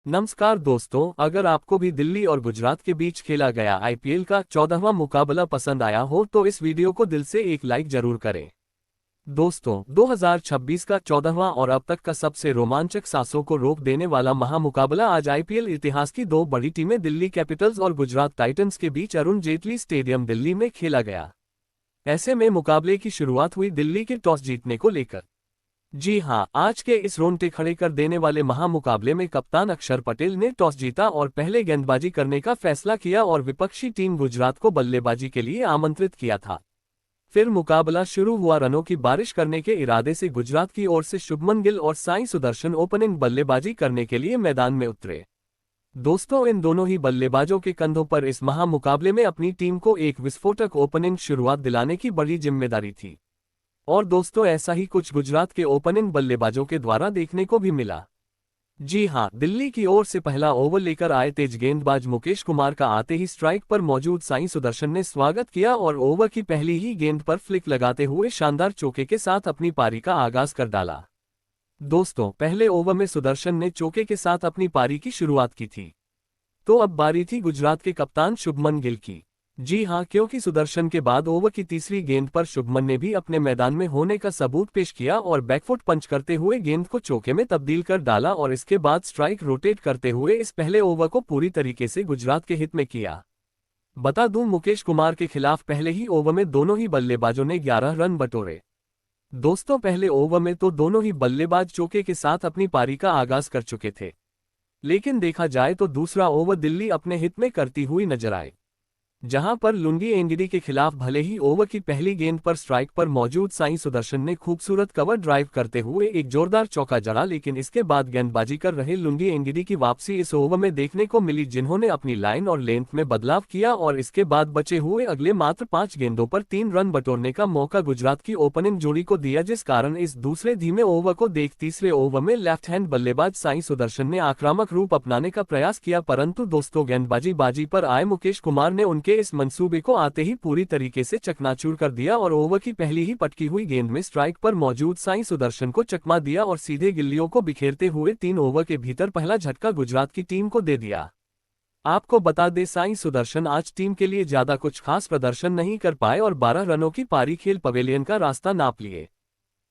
नमस्कार दोस्तों, अगर आपको भी दिल्ली और गुजरात के बीच खेला गया आईपीएल का 14वां मुकाबला पसंद आया हो तो इस वीडियो को दिल से एक लाइक जरूर करें। दोस्तों, 2026 का 14वां और अब तक का सबसे रोमांचक सांसों को रोक देने वाला महामुकाबला आज आईपीएल इतिहास की दो बड़ी टीमें दिल्ली कैपिटल्स और गुजरात टाइटंस के बीच अरुण जेटली स्टेडियम दिल्ली में खेला गया। ऐसे में मुकाबले की शुरुआत हुई दिल्ली के टॉस जीतने को लेकर। जी हां, आज के इस रोंगटे खड़े कर देने वाले महामुकाबले में कप्तान अक्षर पटेल ने टॉस जीता और पहले गेंदबाजी करने का फैसला किया और विपक्षी टीम गुजरात को बल्लेबाजी के लिए आमंत्रित किया था। फिर मुकाबला शुरू हुआ। रनों की बारिश करने के इरादे से गुजरात की ओर से शुभमन गिल और साई सुदर्शन ओपनिंग बल्लेबाजी करने के लिए मैदान में उतरे। दोस्तों, इन दोनों ही बल्लेबाजों के कंधों पर इस महामुकाबले में अपनी टीम को एक विस्फोटक ओपनिंग शुरुआत दिलाने की बड़ी जिम्मेदारी थी। और दोस्तों, ऐसा ही कुछ गुजरात के ओपनिंग बल्लेबाजों के द्वारा देखने को भी मिला। जी हां, दिल्ली की ओर से पहला ओवर लेकर आए तेज गेंदबाज मुकेश कुमार का आते ही स्ट्राइक पर मौजूद साई सुदर्शन ने स्वागत किया और ओवर की पहली ही गेंद पर फ्लिक लगाते हुए शानदार चौके के साथ अपनी पारी का आगाज कर डाला। दोस्तों, पहले ओवर में सुदर्शन ने चौके के साथ अपनी पारी की शुरुआत की थी। तो अब बारी थी गुजरात के कप्तान शुभमन गिल की। जी हां, क्योंकि सुदर्शन के बाद ओवर की तीसरी गेंद पर शुभमन ने भी अपने मैदान में होने का सबूत पेश किया और बैकफुट पंच करते हुए गेंद को चौके में तब्दील कर डाला और इसके बाद स्ट्राइक रोटेट करते हुए इस पहले ओवर को पूरी तरीके से गुजरात के हित में किया। बता दूं, मुकेश कुमार के खिलाफ पहले ही ओवर में दोनों ही बल्लेबाजों ने 11 रन बटोरे। दोस्तों, पहले ओवर में तो दोनों ही बल्लेबाज चौके के साथ अपनी पारी का आगाज कर चुके थे, लेकिन देखा जाए तो दूसरा ओवर दिल्ली अपने हित में करती हुई नजर आई, जहां पर लुंगी एंगिडी के खिलाफ भले ही ओवर की पहली गेंद पर स्ट्राइक पर मौजूद साई सुदर्शन ने खूबसूरत कवर ड्राइव करते हुए एक जोरदार चौका जड़ा, लेकिन इसके बाद गेंदबाजी कर रहे लुंगी एंगिडी की वापसी इस ओवर में देखने को मिली, जिन्होंने अपनी लाइन और लेंथ में बदलाव किया और इसके बाद बचे हुए अगले मात्र 5 गेंदों पर 3 रन बटोरने का मौका गुजरात की ओपनिंग जोड़ी को दिया, जिस कारण इस दूसरे धीमे ओवर को देख तीसरे ओवर में लेफ्ट हैंड बल्लेबाज साई सुदर्शन ने आक्रामक रूप अपनाने का प्रयास किया। परंतु दोस्तों, गेंदबाजी बाजी पर आए मुकेश कुमार ने उनके इस मंसूबे को आते ही पूरी तरीके से चकनाचूर कर दिया और ओवर की पहली ही पटकी हुई गेंद में स्ट्राइक पर मौजूद साई सुदर्शन को चकमा दिया और सीधे गिल्लियों को बिखेरते हुए 3 ओवर के भीतर पहला झटका गुजरात की टीम को दे दिया। आपको बता दें, साई सुदर्शन आज टीम के लिए ज्यादा कुछ खास प्रदर्शन नहीं कर पाए और 12 रनों की पारी खेल पवेलियन का रास्ता नाप लिए।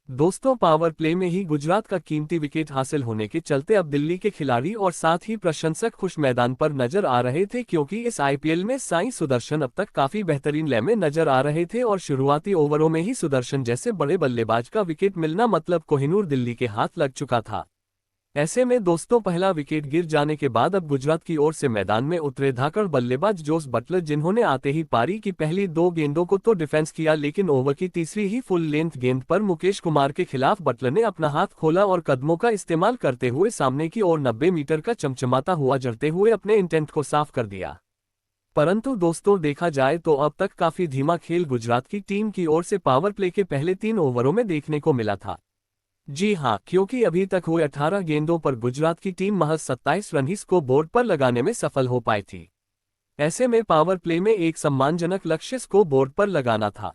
दोस्तों, पावर प्ले में ही गुजरात का कीमती विकेट हासिल होने के चलते अब दिल्ली के खिलाड़ी और साथ ही प्रशंसक खुश मैदान पर नजर आ रहे थे, क्योंकि इस आईपीएल में साई सुदर्शन अब तक काफी बेहतरीन लय में नजर आ रहे थे और शुरुआती ओवरों में ही सुदर्शन जैसे बड़े बल्लेबाज का विकेट मिलना मतलब कोहिनूर दिल्ली के हाथ लग चुका था। ऐसे में दोस्तों, पहला विकेट गिर जाने के बाद अब गुजरात की ओर से मैदान में उतरे धाकड़ बल्लेबाज जोस बटलर, जिन्होंने आते ही पारी की पहली 2 गेंदों को तो डिफेंस किया, लेकिन ओवर की तीसरी ही फुल लेंथ गेंद पर मुकेश कुमार के खिलाफ बटलर ने अपना हाथ खोला और कदमों का इस्तेमाल करते हुए सामने की ओर 90 मीटर का चमचमाता हुआ जड़ते हुए अपने इंटेंट को साफ कर दिया। परंतु दोस्तों, देखा जाए तो अब तक काफी धीमा खेल गुजरात की टीम की ओर से पावर प्ले के पहले 3 ओवरों में देखने को मिला था। जी हां, क्योंकि अभी तक हुए 18 गेंदों पर गुजरात की टीम महज 27 रन ही स्कोर बोर्ड पर लगाने में सफल हो पाई थी। ऐसे में पावर प्ले में एक सम्मानजनक लक्ष्य स्कोर बोर्ड पर लगाना था।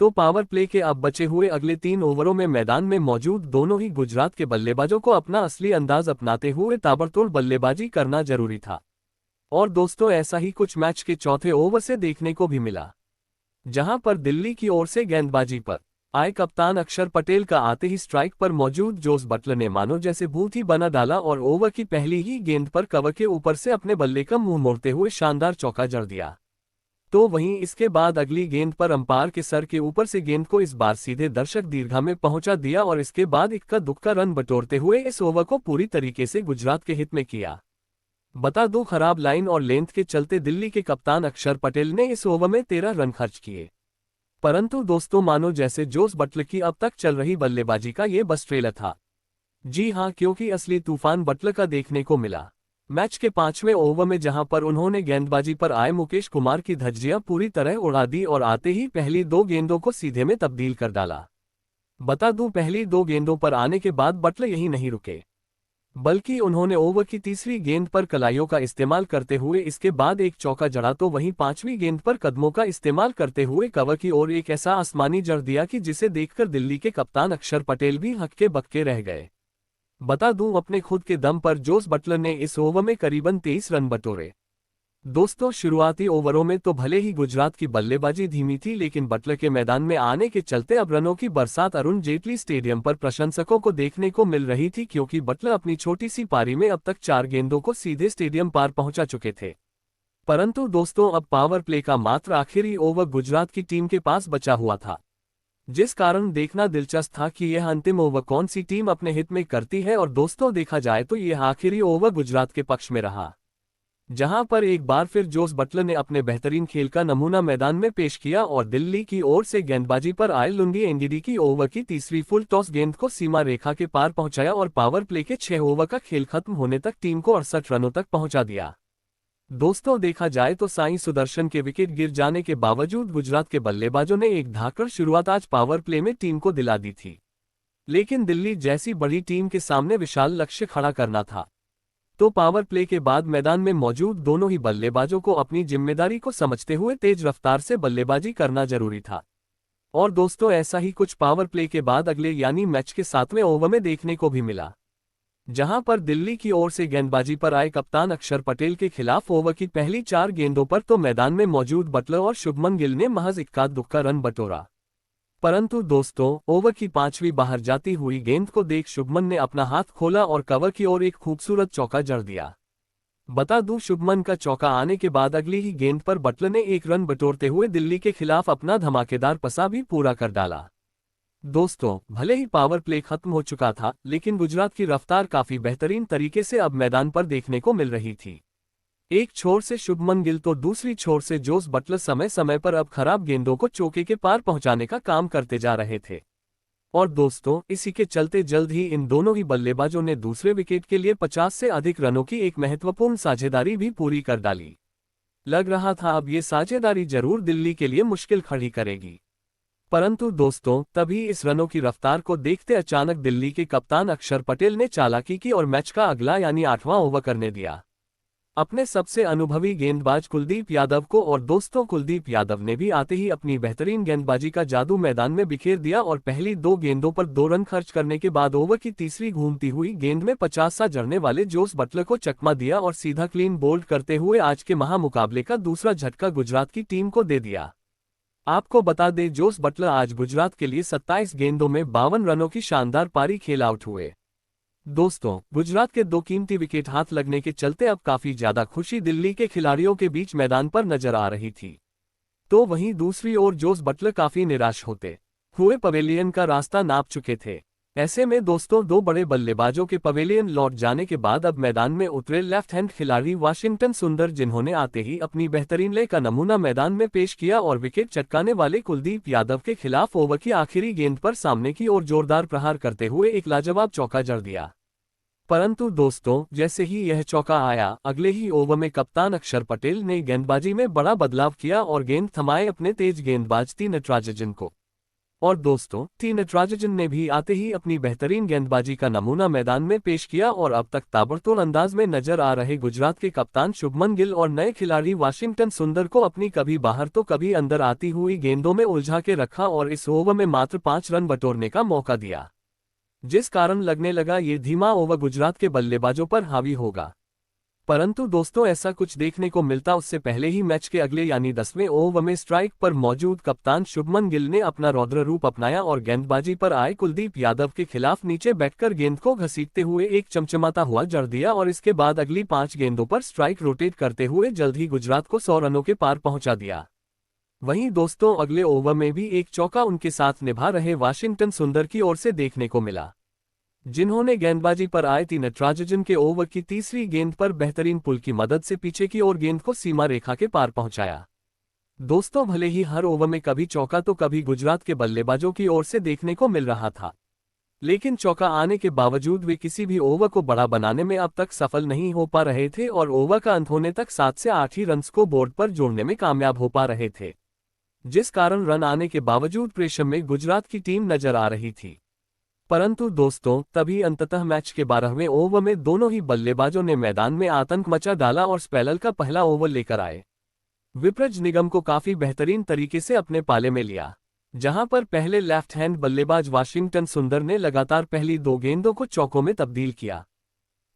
तो पावर प्ले के अब बचे हुए अगले 3 ओवरों में मैदान में मौजूद दोनों ही गुजरात के बल्लेबाजों को अपना असली अंदाज अपनाते हुए ताबड़तोड़ बल्लेबाजी करना जरूरी था। और दोस्तों, ऐसा ही कुछ मैच के चौथे ओवर से देखने को भी मिला, जहां पर दिल्ली की ओर से गेंदबाजी पर आए कप्तान अक्षर पटेल का आते ही स्ट्राइक पर मौजूद जोस बटलर ने मानो जैसे भूत ही बना डाला और ओवर की पहली ही गेंद पर कवर के ऊपर से अपने बल्ले का मुंह मोड़ते हुए शानदार चौका जड़ दिया। तो वहीं इसके बाद अगली गेंद पर अंपायर के सर के ऊपर से गेंद को इस बार सीधे दर्शक दीर्घा में पहुंचा दिया और इसके बाद इक्का दुक्का रन बटोरते हुए इस ओवर को पूरी तरीके से गुजरात के हित में किया। बता दूं, खराब लाइन और लेंथ के चलते दिल्ली के कप्तान अक्षर पटेल ने इस ओवर में 13 रन खर्च किए। परंतु दोस्तों, मानो जैसे जोस बटलर की अब तक चल रही बल्लेबाजी का ये बस ट्रेलर था। जी हां, क्योंकि असली तूफान बटलर का देखने को मिला मैच के 5वें ओवर में, जहां पर उन्होंने गेंदबाजी पर आए मुकेश कुमार की धज्जियां पूरी तरह उड़ा दी और आते ही पहली 2 गेंदों को सीधे में तब्दील कर डाला। बता दूं, पहली 2 गेंदों पर आने के बाद बटलर यहीं नहीं रुके, बल्कि उन्होंने ओवर की तीसरी गेंद पर कलाइयों का इस्तेमाल करते हुए इसके बाद एक चौका जड़ा, तो वहीं 5वीं गेंद पर कदमों का इस्तेमाल करते हुए कवर की ओर एक ऐसा आसमानी जड़ दिया कि जिसे देखकर दिल्ली के कप्तान अक्षर पटेल भी हक्के बक्के रह गए। बता दूं, अपने खुद के दम पर जोस बटलर ने इस ओवर में करीबन 23 रन बटोरे। दोस्तों, शुरुआती ओवरों में तो भले ही गुजरात की बल्लेबाजी धीमी थी, लेकिन बटलर के मैदान में आने के चलते अब रनों की बरसात अरुण जेटली स्टेडियम पर प्रशंसकों को देखने को मिल रही थी, क्योंकि बटलर अपनी छोटी सी पारी में अब तक 4 गेंदों को सीधे स्टेडियम पार पहुंचा चुके थे। परंतु दोस्तों, अब पावर प्ले का मात्र आखिरी ओवर गुजरात की टीम के पास बचा हुआ था, जिस कारण देखना दिलचस्प था कि यह अंतिम ओवर कौन सी टीम अपने हित में करती है। और दोस्तों, देखा जाए तो यह आखिरी ओवर गुजरात के पक्ष में रहा, जहां पर एक बार फिर जोस बटलर ने अपने बेहतरीन खेल का नमूना मैदान में पेश किया और दिल्ली की ओर से गेंदबाजी पर आए लुंगी एनडीडी की ओवर की तीसरी फुल टॉस गेंद को सीमा रेखा के पार पहुंचाया और पावर प्ले के 6 ओवर का खेल खत्म होने तक टीम को 68 रनों तक पहुंचा दिया। दोस्तों, देखा जाए तो साई सुदर्शन के विकेट गिर जाने के बावजूद गुजरात के बल्लेबाजों ने एक धाकड़ शुरुआत आज पावर प्ले में टीम को दिला दी थी, लेकिन दिल्ली जैसी बड़ी टीम के सामने विशाल लक्ष्य खड़ा करना था, तो पावर प्ले के बाद मैदान में मौजूद दोनों ही बल्लेबाजों को अपनी जिम्मेदारी को समझते हुए तेज रफ्तार से बल्लेबाजी करना जरूरी था। और दोस्तों, ऐसा ही कुछ पावर प्ले के बाद अगले यानी मैच के 7वें ओवर में देखने को भी मिला, जहां पर दिल्ली की ओर से गेंदबाजी पर आए कप्तान अक्षर पटेल के खिलाफ ओवर की पहली 4 गेंदों पर तो मैदान में मौजूद बटलर और शुभमन गिल ने महज इक्का दुक्का रन बटोरा। परंतु दोस्तों, ओवर की 5वीं बाहर जाती हुई गेंद को देख शुभमन ने अपना हाथ खोला और कवर की ओर एक खूबसूरत चौका जड़ दिया। बता दूं, शुभमन का चौका आने के बाद अगली ही गेंद पर बटलर ने 1 रन बटोरते हुए दिल्ली के खिलाफ अपना धमाकेदार पसा भी पूरा कर डाला। दोस्तों, भले ही पावर प्ले खत्म हो चुका था, लेकिन गुजरात की रफ्तार काफी बेहतरीन तरीके से अब मैदान पर देखने को मिल रही थी। एक छोर से शुभमन गिल तो दूसरी छोर से जोस बटलर समय समय पर अब खराब गेंदों को चौके के पार पहुंचाने का काम करते जा रहे थे। और दोस्तों, इसी के चलते जल्द ही इन दोनों ही बल्लेबाजों ने दूसरे विकेट के लिए 50 से अधिक रनों की एक महत्वपूर्ण साझेदारी भी पूरी कर डाली। लग रहा था अब ये साझेदारी जरूर दिल्ली के लिए मुश्किल खड़ी करेगी। परंतु दोस्तों, तभी इस रनों की रफ्तार को देखते अचानक दिल्ली के कप्तान अक्षर पटेल ने चालाकी की और मैच का अगला यानी 8वां ओवर करने दिया। अपने सबसे अनुभवी गेंदबाज कुलदीप यादव को, और दोस्तों कुलदीप यादव ने भी आते ही अपनी बेहतरीन गेंदबाजी का जादू मैदान में बिखेर दिया और पहली 2 गेंदों पर 2 रन खर्च करने के बाद ओवर की तीसरी घूमती हुई गेंद में 50 सा जड़ने वाले जोस बटलर को चकमा दिया और सीधा क्लीन बोल्ड करते हुए आज के महामुकाबले का दूसरा झटका गुजरात की टीम को दे दिया। आपको बता दें, जोस बटलर आज गुजरात के लिए 27 गेंदों में 52 रनों की शानदार पारी खेल आउट हुए। दोस्तों, गुजरात के 2 कीमती विकेट हाथ लगने के चलते अब काफी ज्यादा खुशी दिल्ली के खिलाड़ियों के बीच मैदान पर नजर आ रही थी। तो वहीं दूसरी ओर जोस बटलर काफी निराश होते हुए पवेलियन का रास्ता नाप चुके थे। ऐसे में दोस्तों, 2 बड़े बल्लेबाजों के पवेलियन लौट जाने के बाद अब मैदान में उतरे लेफ्ट हैंड खिलाड़ी वाशिंगटन सुंदर, जिन्होंने आते ही अपनी बेहतरीन ले का नमूना मैदान में पेश किया और विकेट चटकाने वाले कुलदीप यादव के खिलाफ ओवर की आखिरी गेंद पर सामने की ओर जोरदार प्रहार करते हुए एक लाजवाब चौका जड़ दिया। परंतु दोस्तों, जैसे ही यह चौका आया, अगले ही ओवर में कप्तान अक्षर पटेल ने गेंदबाजी में बड़ा बदलाव किया और गेंद थमाए अपने तेज गेंदबाज टी नटराजन को। और दोस्तों, टी नटराजन ने भी आते ही अपनी बेहतरीन गेंदबाजी का नमूना मैदान में पेश किया और अब तक ताबड़तोड़ अंदाज में नजर आ रहे गुजरात के कप्तान शुभमन गिल और नए खिलाड़ी वाशिंगटन सुंदर को अपनी कभी बाहर तो कभी अंदर आती हुई गेंदों में उलझा के रखा और इस ओवर में मात्र 5 रन बटोरने का मौका दिया, जिस कारण लगने लगा ये धीमा ओवर गुजरात के बल्लेबाजों पर हावी होगा। परंतु दोस्तों, ऐसा कुछ देखने को मिलता उससे पहले ही मैच के अगले यानी 10वें ओवर में स्ट्राइक पर मौजूद कप्तान शुभमन गिल ने अपना रौद्र रूप अपनाया और गेंदबाजी पर आए कुलदीप यादव के खिलाफ नीचे बैठकर गेंद को घसीटते हुए एक चमचमाता हुआ जड़ दिया और इसके बाद अगली 5 गेंदों पर स्ट्राइक रोटेट करते हुए जल्द ही गुजरात को 100 रनों के पार पहुंचा दिया। वहीं दोस्तों, अगले ओवर में भी एक चौका उनके साथ निभा रहे वाशिंगटन सुंदर की ओर से देखने को मिला, जिन्होंने गेंदबाजी पर आए टी नटराजन के ओवर की तीसरी गेंद पर बेहतरीन पुल की मदद से पीछे की ओर गेंद को सीमा रेखा के पार पहुंचाया। दोस्तों, भले ही हर ओवर में कभी चौका तो कभी गुजरात के बल्लेबाजों की ओर से देखने को मिल रहा था, लेकिन चौका आने के बावजूद वे किसी भी ओवर को बड़ा बनाने में अब तक सफल नहीं हो पा रहे थे और ओवर का अंत होने तक 7 से 8 ही रन्स को बोर्ड पर जोड़ने में कामयाब हो पा रहे थे, जिस कारण रन आने के बावजूद प्रेशर में गुजरात की टीम नजर आ रही थी। परंतु दोस्तों, तभी अंततः मैच के 12वें ओवर में दोनों ही बल्लेबाजों ने मैदान में आतंक मचा डाला और स्पेलर का पहला ओवर लेकर आए विपरज निगम को काफी बेहतरीन तरीके से अपने पाले में लिया। जहां पर पहले लेफ्ट हैंड बल्लेबाज वाशिंगटन सुंदर ने लगातार पहली 2 गेंदों को चौकों में तब्दील किया,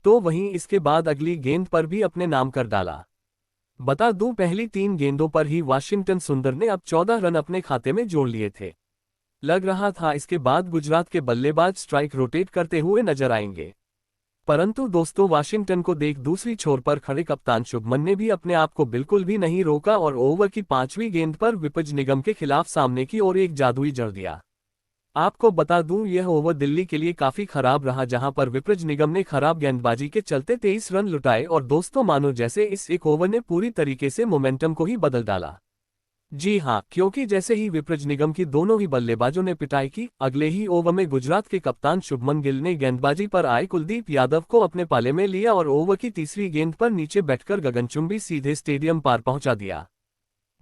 तो वहीं इसके बाद अगली गेंद पर भी अपने नाम कर डाला। बता दूं, पहली 3 गेंदों पर ही वाशिंगटन सुंदर ने अब 14 रन अपने खाते में जोड़ लिए थे। लग रहा था इसके बाद गुजरात के बल्लेबाज स्ट्राइक रोटेट करते हुए नजर आएंगे, परंतु दोस्तों वाशिंगटन को देख दूसरी छोर पर खड़े कप्तान शुभमन ने भी अपने आप को बिल्कुल भी नहीं रोका और ओवर की 5वीं गेंद पर विपज निगम के खिलाफ सामने की ओर एक जादुई जड़ दिया। आपको बता दूं, यह ओवर दिल्ली के लिए काफी खराब रहा, जहां पर विपज निगम ने खराब गेंदबाजी के चलते 23 रन लुटाए और दोस्तों मानो जैसे इस एक ओवर ने पूरी तरीके से मोमेंटम को ही बदल डाला। जी हां, क्योंकि जैसे ही विपज निगम की दोनों ही बल्लेबाजों ने पिटाई की, अगले ही ओवर में गुजरात के कप्तान शुभमन गिल ने गेंदबाजी पर आए कुलदीप यादव को अपने पाले में लिया और ओवर की तीसरी गेंद पर नीचे बैठकर गगनचुंबी सीधे स्टेडियम पार पहुंचा दिया।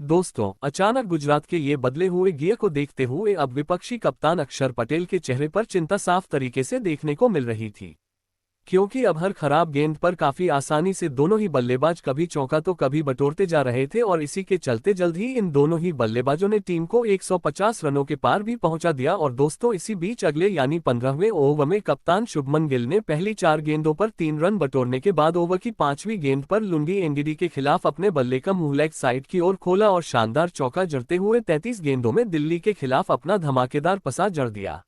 दोस्तों अचानक गुजरात के ये बदले हुए गियर को देखते हुए अब विपक्षी कप्तान अक्षर पटेल के चेहरे पर चिंता साफ तरीके से देखने को मिल रही थी, क्योंकि अब हर खराब गेंद पर काफी आसानी से दोनों ही बल्लेबाज कभी चौका तो कभी बटोरते जा रहे थे और इसी के चलते जल्द ही इन दोनों ही बल्लेबाजों ने टीम को 150 रनों के पार भी पहुंचा दिया। और दोस्तों इसी बीच अगले यानी 15वें ओवर में कप्तान शुभमन गिल ने पहली 4 गेंदों पर 3 रन बटोरने के बाद ओवर की 5वीं गेंद पर लुंगी एंगिडी के खिलाफ अपने बल्ले का मुंह लेग साइड की ओर खोला और शानदार चौका जड़ते हुए 33 गेंदों में दिल्ली के खिलाफ अपना धमाकेदार पसा जड़ दिया।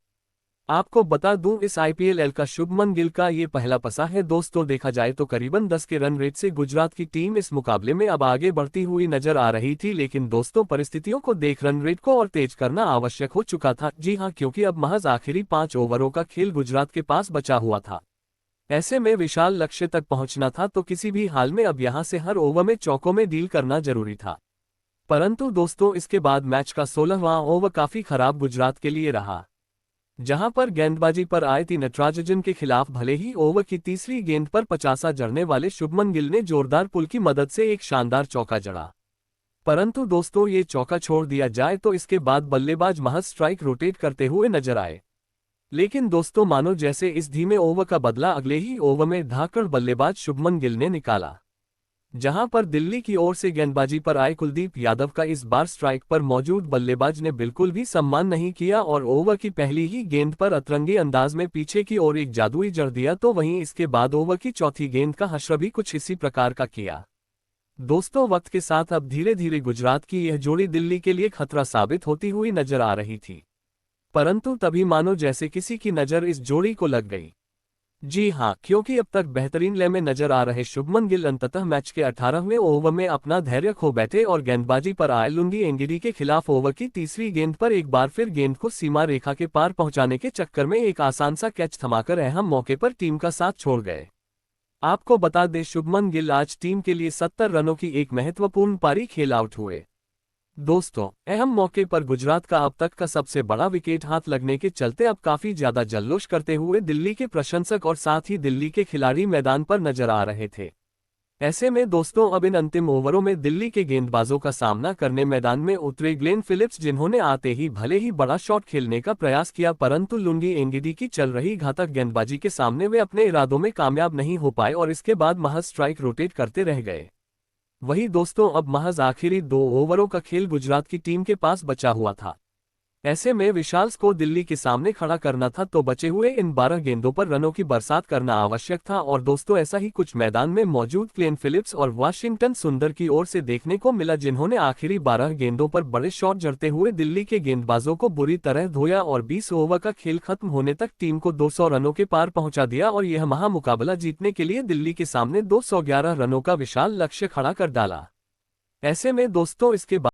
आपको बता दूं, इस आईपीएल का शुभमन गिल का ये पहला पसा है। दोस्तों देखा जाए तो करीबन 10 के रन रेट से गुजरात की टीम इस मुकाबले में अब आगे बढ़ती हुई नजर आ रही थी, लेकिन दोस्तों परिस्थितियों को देख रन रेट को और तेज करना आवश्यक हो चुका था। जी हां, क्योंकि अब महज आखिरी 5 ओवरों का खेल गुजरात के पास बचा हुआ था। ऐसे में विशाल लक्ष्य तक पहुंचना था, तो किसी भी हाल में अब यहां से हर ओवर में चौकों में डील करना जरूरी था। परंतु दोस्तों इसके बाद मैच का 16वां ओवर काफी खराब गुजरात के लिए रहा, जहां पर गेंदबाजी पर आए थी नटराजन के खिलाफ भले ही ओवर की तीसरी गेंद पर 50 जड़ने वाले शुभमन गिल ने जोरदार पुल की मदद से एक शानदार चौका जड़ा, परंतु दोस्तों ये चौका छोड़ दिया जाए तो इसके बाद बल्लेबाज महज स्ट्राइक रोटेट करते हुए नजर आए। लेकिन दोस्तों मानो जैसे इस धीमे ओवर का बदला अगले ही ओवर में धाकड़ बल्लेबाज शुभमन गिल ने निकाला, जहां पर दिल्ली की ओर से गेंदबाजी पर आए कुलदीप यादव का इस बार स्ट्राइक पर मौजूद बल्लेबाज ने बिल्कुल भी सम्मान नहीं किया और ओवर की पहली ही गेंद पर अतरंगी अंदाज में पीछे की ओर एक जादुई जड़ दिया। तो वहीं इसके बाद ओवर की चौथी गेंद का हश्र भी कुछ इसी प्रकार का किया। दोस्तों वक्त के साथ अब धीरे धीरे गुजरात की यह जोड़ी दिल्ली के लिए खतरा साबित होती हुई नजर आ रही थी, परंतु तभी मानो जैसे किसी की नजर इस जोड़ी को लग गई। जी हां, क्योंकि अब तक बेहतरीन लय में नजर आ रहे शुभमन गिल अंततः मैच के 18वें ओवर में अपना धैर्य खो बैठे और गेंदबाजी पर आए लुंगी एंगिडी के खिलाफ ओवर की तीसरी गेंद पर एक बार फिर गेंद को सीमा रेखा के पार पहुंचाने के चक्कर में एक आसान सा कैच थमाकर अहम मौके पर टीम का साथ छोड़ गए। आपको बता दें, शुभमन गिल आज टीम के लिए 70 रनों की एक महत्वपूर्ण पारी खेल आउट हुए। दोस्तों अहम मौके पर गुजरात का अब तक का सबसे बड़ा विकेट हाथ लगने के चलते अब काफी ज्यादा जल्लोष करते हुए दिल्ली के प्रशंसक और साथ ही दिल्ली के खिलाड़ी मैदान पर नजर आ रहे थे। ऐसे में दोस्तों अब इन अंतिम ओवरों में दिल्ली के गेंदबाजों का सामना करने मैदान में उतरे ग्लेन फिलिप्स, जिन्होंने आते ही भले ही बड़ा शॉट खेलने का प्रयास किया, परंतु लुंगी एंगिडी की चल रही घातक गेंदबाजी के सामने वे अपने इरादों में कामयाब नहीं हो पाए और इसके बाद महज स्ट्राइक रोटेट करते रह गए। वही दोस्तों अब महज आखिरी 2 ओवरों का खेल गुजरात की टीम के पास बचा हुआ था। ऐसे में विशाल्स को दिल्ली के सामने खड़ा करना था, तो बचे हुए इन 12 गेंदों पर रनों की बरसात करना आवश्यक था। और दोस्तों ऐसा ही कुछ मैदान में मौजूद ग्लेन फिलिप्स और वाशिंगटन सुंदर की ओर से देखने को मिला, जिन्होंने आखिरी 12 गेंदों पर बड़े शॉट जड़ते हुए दिल्ली के गेंदबाजों को बुरी तरह धोया और 20 ओवर का खेल खत्म होने तक टीम को 200 रनों के पार पहुंचा दिया और यह महामुकाबला जीतने के लिए दिल्ली के सामने 211 रनों का विशाल लक्ष्य खड़ा कर डाला। ऐसे में दोस्तों इसके बाद